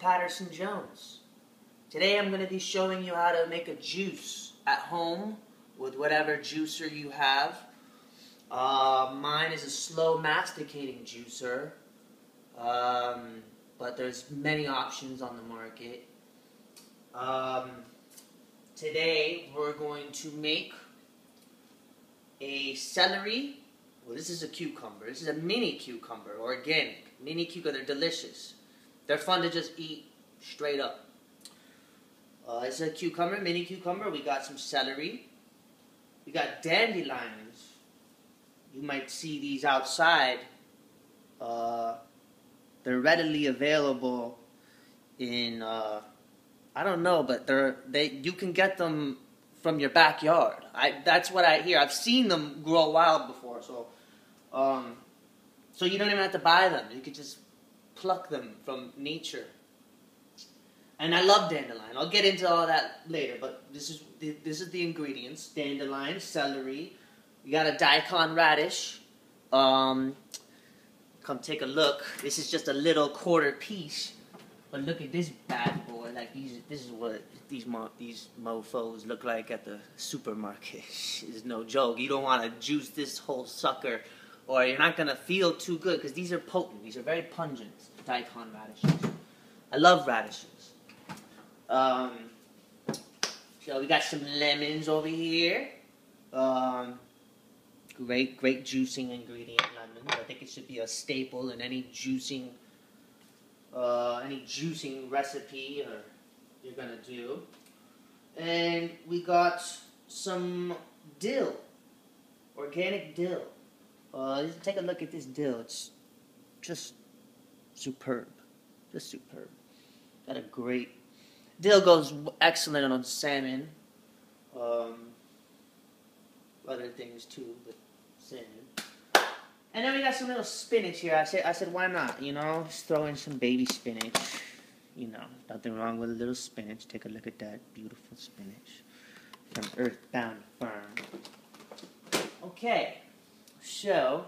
Patterson Jones. Today I'm going to be showing you how to make a juice at home with whatever juicer you have. Mine is a slow masticating juicer, but there's many options on the market. Today we're going to make a celery. Well, this is a cucumber. This is a mini cucumber, organic. Mini cucumber, they're delicious. They're fun to just eat straight up. It's a cucumber, mini cucumber. We got some celery. We got dandelions. You might see these outside. They're readily available in, I don't know, but you can get them from your backyard. That's what I hear. I've seen them grow wild before, so you don't even have to buy them. You could just pluck them from nature. And I love dandelion. I'll get into all that later, but this is the ingredients: dandelion, celery. We got a daikon radish. Come take a look. This is just a little quarter piece, but look at this bad boy. Like this is what these mofos look like at the supermarket. It's no joke. You don't want to juice this whole sucker, or you're not gonna feel too good, because these are potent. These are very pungent daikon radishes. I love radishes. So we got some lemons over here. Great juicing ingredient, lemons. I think it should be a staple in any juicing recipe you're gonna do. And we got some dill, organic dill. Take a look at this dill. It's just superb, Got a great dill, goes excellent on salmon. Other things too, but salmon. And then we got some little spinach here. I said, why not? You know, just throw in some baby spinach. You know, nothing wrong with a little spinach. Take a look at that beautiful spinach from Earthbound Farm. Okay, so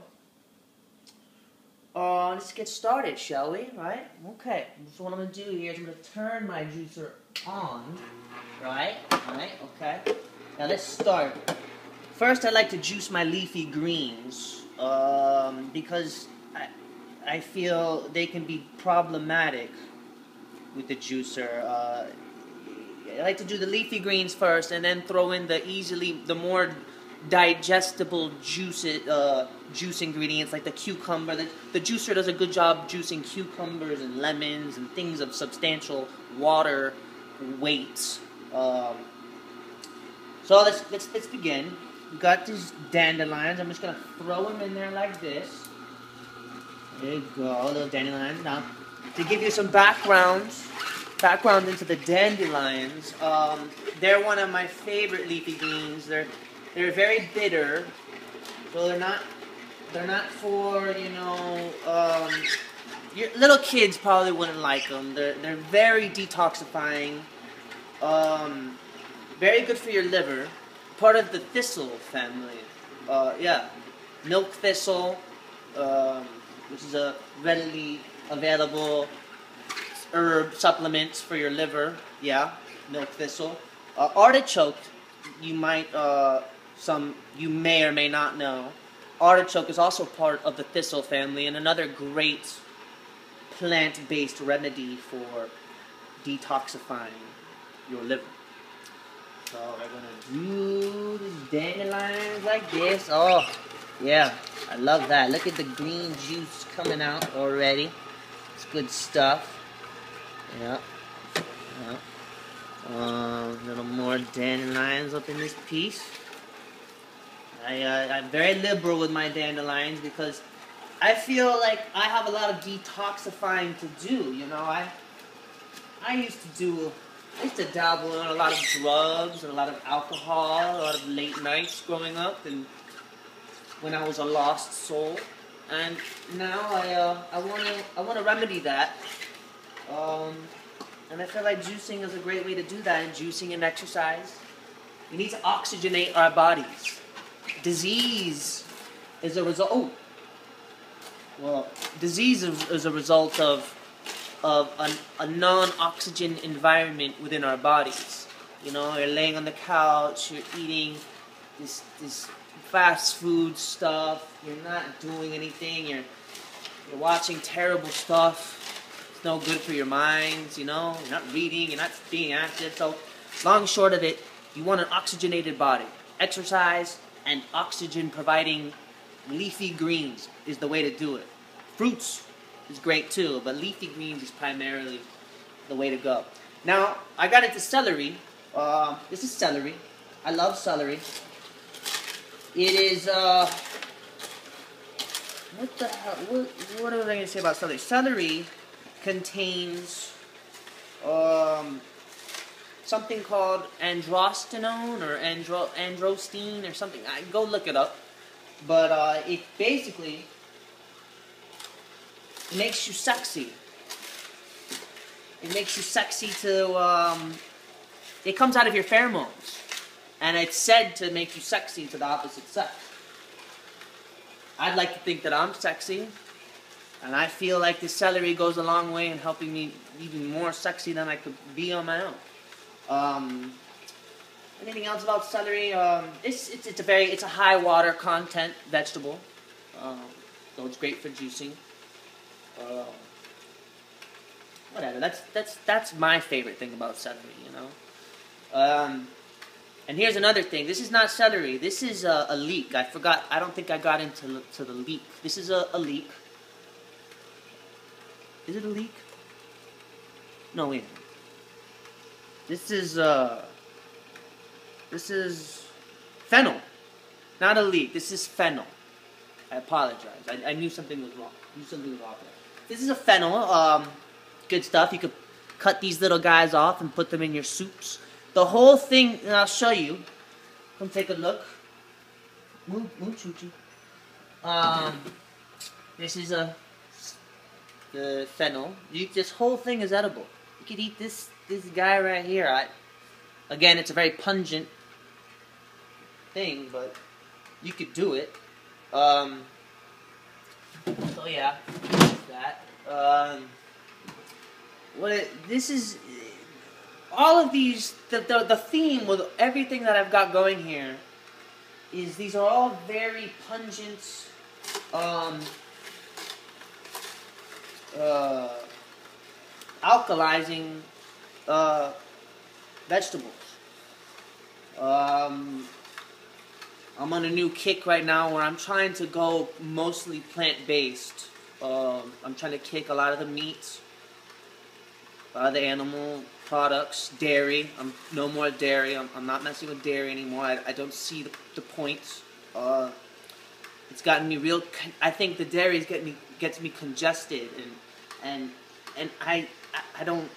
let's get started, shall we? Right? Okay. So what I'm gonna do here is I'm gonna turn my juicer on. Right? Okay. Now let's start. First, I like to juice my leafy greens because I feel they can be problematic with the juicer. I like to do the leafy greens first, and then throw in the more digestible juice ingredients like the cucumber. The juicer does a good job juicing cucumbers and lemons and things of substantial water weight. So let's begin. We got these dandelions. I'm just gonna throw them in there like this. There you go, little dandelions. Now, to give you some background into the dandelions, they're one of my favorite leafy greens. They're very bitter, so they're not for, you know, your little kids probably wouldn't like them. They're very detoxifying, very good for your liver. Part of the thistle family, milk thistle, which is a readily available herb supplement for your liver. Yeah, milk thistle. Artichoke, you may or may not know. Artichoke is also part of the thistle family, and another great plant-based remedy for detoxifying your liver. So we're gonna do these dandelions like this. Oh, yeah, I love that. Look at the green juice coming out already. It's good stuff. Yeah. Little more dandelions up in this piece. I'm very liberal with my dandelions because I feel like I have a lot of detoxifying to do. You know, I used to dabble in a lot of drugs and a lot of alcohol, a lot of late nights growing up, and when I was a lost soul. And now I want to remedy that. And I feel like juicing is a great way to do that. And juicing and exercise, we need to oxygenate our bodies. Disease is a result. Disease is a result of of a non-oxygen environment within our bodies. You know, you're laying on the couch, you're eating this fast food stuff, you're not doing anything, you're watching terrible stuff. It's no good for your minds, you know, you're not reading, you're not being active. So long and short of it, you want an oxygenated body. Exercise and oxygen providing leafy greens is the way to do it. Fruits is great too, but leafy greens is primarily the way to go. Now, I got into celery. This is celery. I love celery. It is, what the hell, what was I going to say about celery? Celery contains, something called androstenone or androstenine or something. Go look it up. But it basically makes you sexy. It makes you sexy to, it comes out of your pheromones. And it's said to make you sexy to the opposite sex. I'd like to think that I'm sexy. And I feel like the celery goes a long way in helping me even more sexy than I could be on my own. Anything else about celery? It's a high water content vegetable, so it's great for juicing. Whatever. That's my favorite thing about celery, you know. And here's another thing. This is not celery. This is a leek. I forgot. I don't think I got into the leek. This is a leek. Is it a leek? No, wait. This is fennel. Not a leek. This is fennel. I apologize. I knew something was wrong. This is a fennel. Good stuff. You could cut these little guys off and put them in your soups. The whole thing, and I'll show you. Come take a look. Move, Choo-Choo. This is the fennel. This whole thing is edible. You could eat this guy right here. Again, it's a very pungent thing, but you could do it. So yeah, that. This is all of these. The theme with everything that I've got going here is these are all very pungent, alkalizing vegetables. I'm on a new kick right now where I'm trying to go mostly plant-based. I'm trying to kick a lot of the meats, a lot of the animal products, dairy. No more dairy. I'm not messing with dairy anymore. I don't see the point. It's gotten me real. I think the dairy gets me congested, and I don't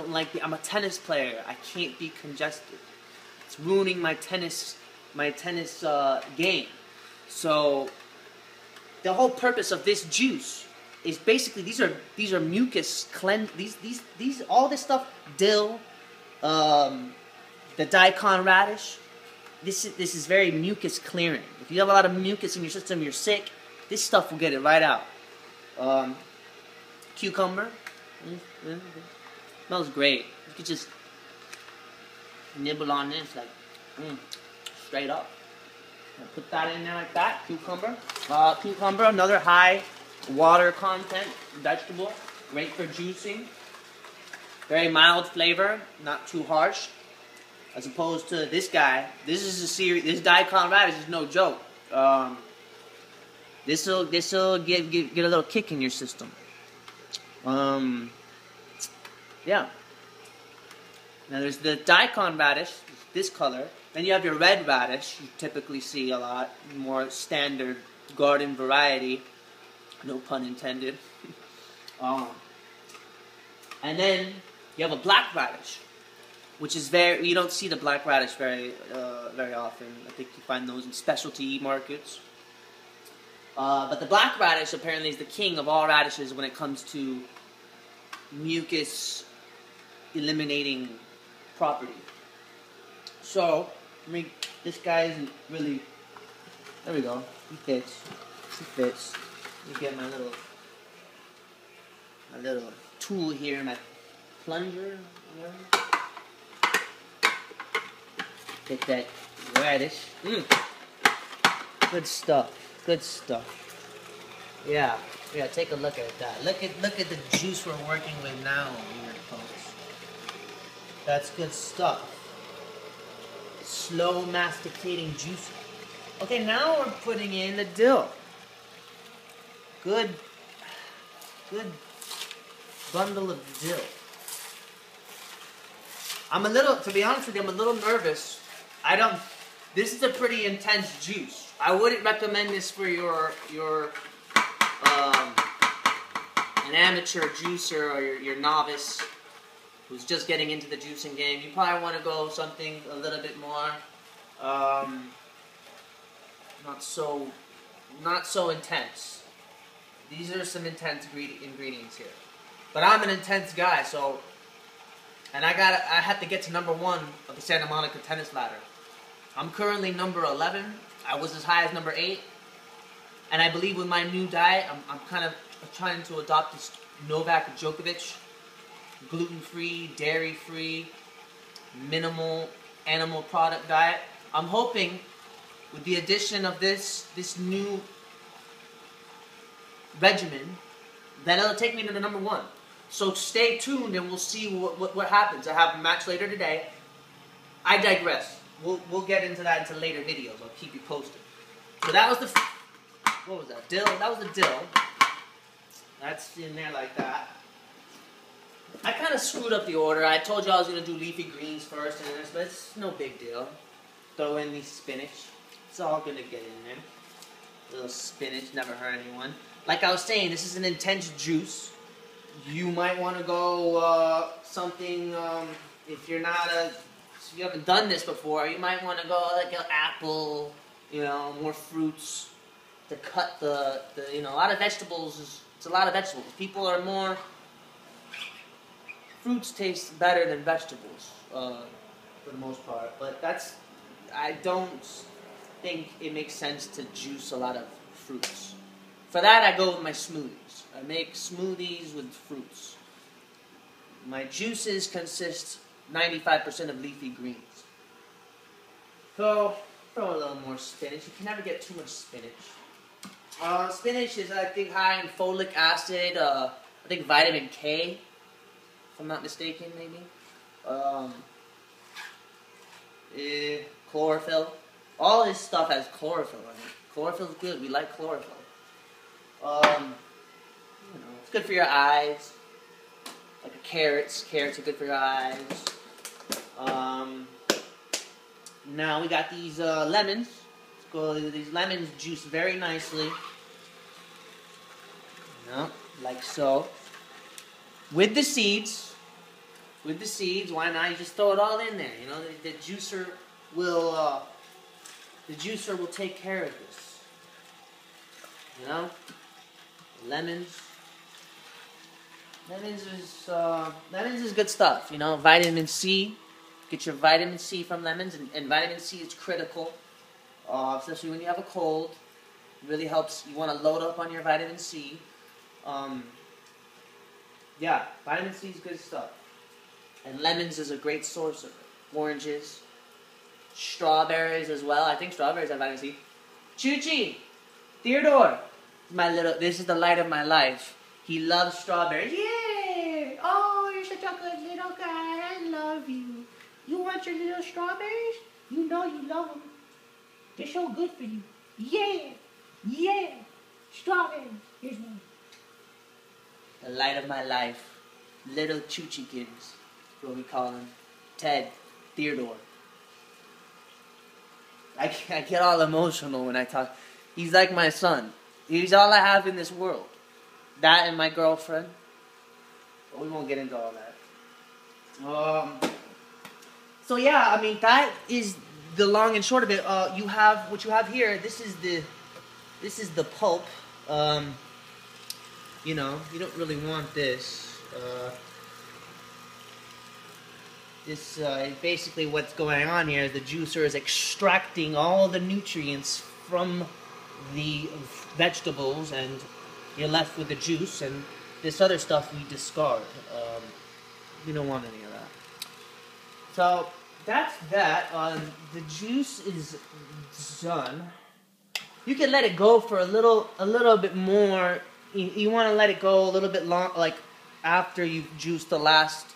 like I'm a tennis player. I can't be congested. It's ruining my tennis game. So the whole purpose of this juice is basically these are mucus cleanse. These all this stuff, dill, the daikon radish. This is very mucus clearing. If you have a lot of mucus in your system, you're sick. This stuff will get it right out. Cucumber. Smells great. You could just nibble on this like straight up. Put that in there like that. Cucumber. Cucumber, another high water content vegetable. Great for juicing. Very mild flavor, not too harsh. As opposed to this guy. This daikon radish is no joke. This'll get a little kick in your system. Yeah. Now there's the daikon radish, this color. Then you have your red radish. You typically see a lot more standard garden variety. No pun intended. And then you have a black radish, which is you don't see the black radish very often. I think you find those in specialty markets. But the black radish apparently is the king of all radishes when it comes to mucus eliminating property. So, this guy isn't really. There we go. He fits. Let me get my little my little tool here, my plunger. Get that radish. Good stuff. Good stuff. Yeah. Yeah. Take a look at that. Look at the juice we're working with now, here, folks. That's good stuff. Slow masticating juice. Okay, now we're putting in the dill. Good bundle of dill. To be honest with you, I'm a little nervous. This is a pretty intense juice. I wouldn't recommend this for your an amateur juicer or your novice who's just getting into the juicing game. You probably want to go something a little bit more, not so intense. These are some intense ingredients here. But I'm an intense guy, so, and I had to get to number 1 of the Santa Monica tennis ladder. I'm currently number 11. I was as high as number 8. And I believe with my new diet, I'm kind of trying to adopt this Novak Djokovic, gluten-free, dairy-free, minimal animal product diet. I'm hoping with the addition of this new regimen that it'll take me to the number 1. So stay tuned and we'll see what happens. I have a match later today. I digress. We'll get into that into later videos. I'll keep you posted. So that was what was that? Dill. That was the dill. That's in there like that. I kind of screwed up the order. I told you I was going to do leafy greens first, but it's no big deal. Throw in the spinach. It's all going to get in there. A little spinach, never hurt anyone. Like I was saying, this is an intense juice. You might want to go something, if you haven't done this before, you might want to go like an apple, more fruits to cut a lot of vegetables. It's a lot of vegetables. People are more, fruits taste better than vegetables for the most part. But I don't think it makes sense to juice a lot of fruits. For that, I go with my smoothies. I make smoothies with fruits. My juices consist 95% of leafy greens. So, throw a little more spinach. You can never get too much spinach. Spinach is, I think, high in folic acid. I think vitamin K, if I'm not mistaken, maybe. Chlorophyll. All this stuff has chlorophyll in it. Chlorophyll's good. We like chlorophyll. It's good for your eyes. Like carrots. Carrots are good for your eyes. Now we got these lemons. Let's go. These lemons juice very nicely. Like so. With the seeds. Why not? You just throw it all in there. The juicer will. The juicer will take care of this. Lemons. Lemons is good stuff. Vitamin C. Get your vitamin C from lemons, and vitamin C is critical, especially when you have a cold. It really helps. You want to load up on your vitamin C. Yeah, vitamin C is good stuff. And lemons is a great source of it. Oranges. Strawberries as well. I think strawberries have vitamin C. Chuchi! Theodore! This is the light of my life. He loves strawberries. Yeah! Oh, you're such a good little guy. I love you. You want your little strawberries? You know you love them. They're so good for you. Yeah! Yeah! Strawberries. Here's one. The light of my life. Little Chuchikins. What we call him. Ted. Theodore. I get all emotional when I talk. He's like my son. He's all I have in this world. That and my girlfriend. But we won't get into all that. So yeah, I mean, that is the long and short of it. You have what you have here. This is the pulp. You don't really want this. Basically what's going on here is the juicer is extracting all the nutrients from the vegetables, and you're left with the juice. And this other stuff we discard. We don't want any of that. So that's that. The juice is done. You can let it go for a little bit more. You want to let it go a little bit long, like after you've juiced the last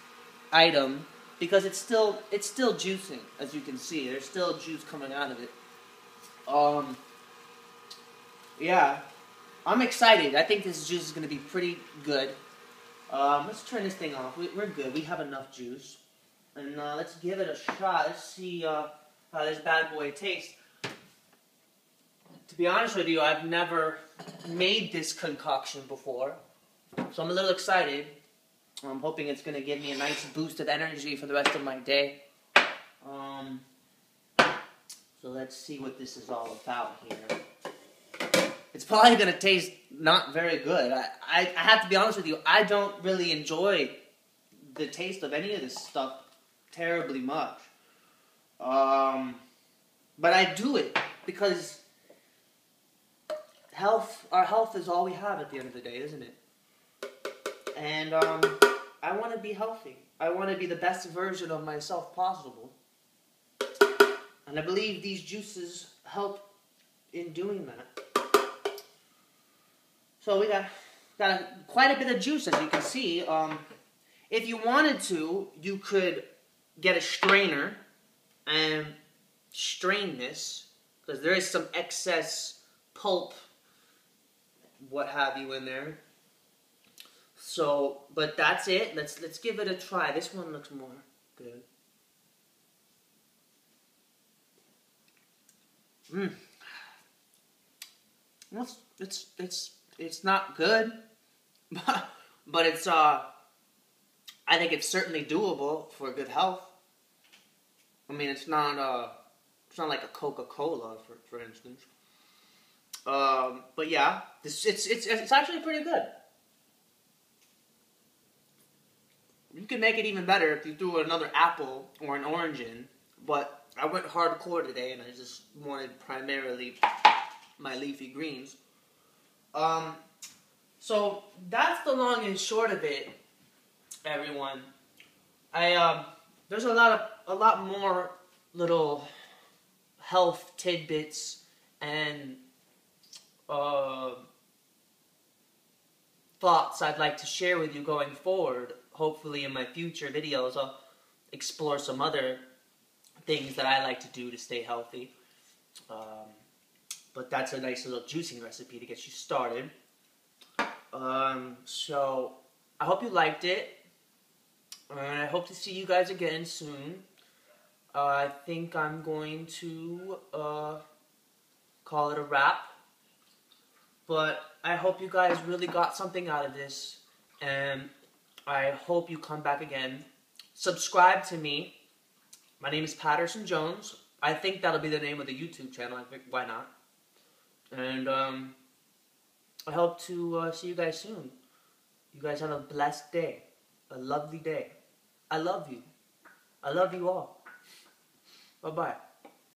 item, because it's still juicing, as you can see. There's still juice coming out of it. Yeah, I'm excited. I think this juice is going to be pretty good. Let's turn this thing off. We're good. We have enough juice. And let's give it a shot. Let's see how this bad boy tastes. To be honest with you, I've never made this concoction before. So I'm a little excited. I'm hoping it's going to give me a nice boost of energy for the rest of my day. So let's see what this is all about here. It's probably going to taste not very good. I have to be honest with you, I don't really enjoy the taste of any of this stuff terribly much. But I do it because our health is all we have at the end of the day, isn't it? And I want to be healthy. I want to be the best version of myself possible. And I believe these juices help in doing that. So we got quite a bit of juice, as you can see. If you wanted to, you could get a strainer and strain this, because there is some excess pulp, what have you, in there. So, but that's it. Let's give it a try. This one looks more good. Well, it's not good, but it's I think it's certainly doable for good health. I mean, it's not like a Coca-Cola, for instance. But yeah, it's actually pretty good. You can make it even better if you threw another apple or an orange in, but I went hardcore today and I just wanted primarily my leafy greens. So that's the long and short of it, everyone. There's a lot more little health tidbits and thoughts I'd like to share with you going forward. Hopefully in my future videos I'll explore some other things that I like to do to stay healthy. But that's a nice little juicing recipe to get you started. So I hope you liked it. And I hope to see you guys again soon. I think I'm going to call it a wrap. But I hope you guys really got something out of this. And I hope you come back again. Subscribe to me. My name is Patterson Jones. I think that'll be the name of the YouTube channel. I think, why not? And I hope to see you guys soon. You guys have a blessed day. A lovely day. I love you. I love you all. Bye-bye.